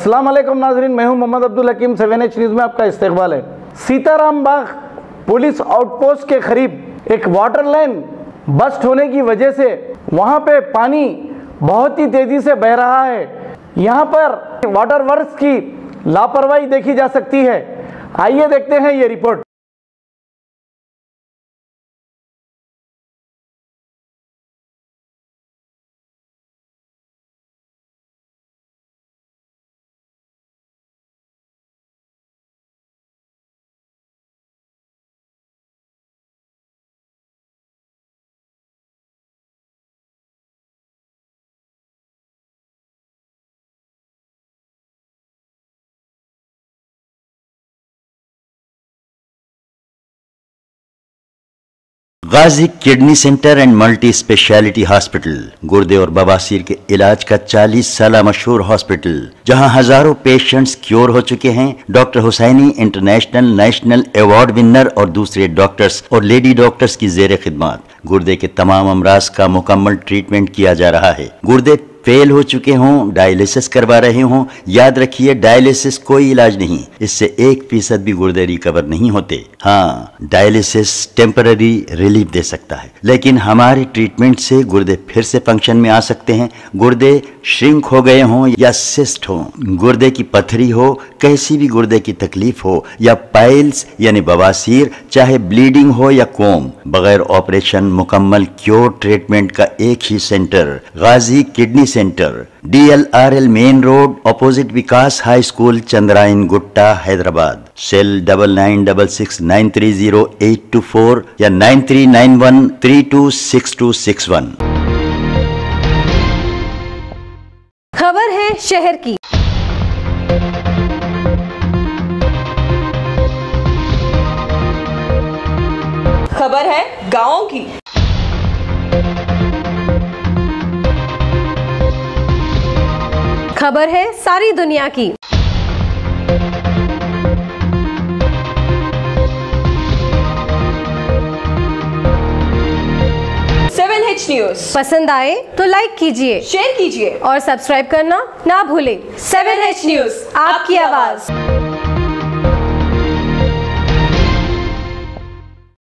अस्सलाम वालेकुम नाजरीन, मैं हूं मोहम्मद अब्दुल हकीम। 7H न्यूज़ में आपका इस्तकबाल है। सीताराम बाग पुलिस आउटपोस्ट के करीब एक वाटर लाइन बस्ट होने की वजह से वहां पे पानी बहुत ही तेजी से बह रहा है। यहां पर वाटर वर्क्स की लापरवाही देखी जा सकती है। आइए देखते हैं ये report. Ghazi kidney centre and multi speciality hospital गुर्दे और बवासीर के इलाज का 40 साल मशहूर हॉस्पिटल, जहां हजारों पेशेंट्स क्योर हो चुके हैं। Doctor Hussaini international national award winner और दूसरे डॉक्टर्स और लेडी डॉक्टर्स की जेर खिदमत गुर्दे के तमाम अमराज का मुकम्मल ट्रीटमेंट किया जा रहा है। गुर्दे फेल हो चुके हों, डायलिसिस करवा रहे हों, याद रखिए डायलिसिस कोई इलाज नहीं, इससे 1% भी गुर्दे रिकवर नहीं होते। हाँ, डायलिसिस टेम्पररी रिलीफ दे सकता है, लेकिन हमारे ट्रीटमेंट से गुर्दे फिर से फंक्शन में आ सकते हैं। गुर्दे श्रिंक हो गए हों या सिस्ट हो, गुर्दे की पथरी हो, कैसी भी गुर्दे की तकलीफ हो या पाइल्स यानी बवासीर, चाहे ब्लीडिंग हो या कोम, बगैर ऑपरेशन मुकम्मल क्योर ट्रीटमेंट का एक ही centre, Ghazi kidney centre, DLRL main road opposite Vikas high school, Chandrayangutta, Hyderabad. Cell 9966930824 या 9391326261। खबर है शहर की। खबर है गांवों की। खबर है सारी दुनिया की। H न्यूज़ पसंद आए तो लाइक कीजिए, शेयर कीजिए और सब्सक्राइब करना ना भूलें। 7H न्यूज़, आपकी आवाज।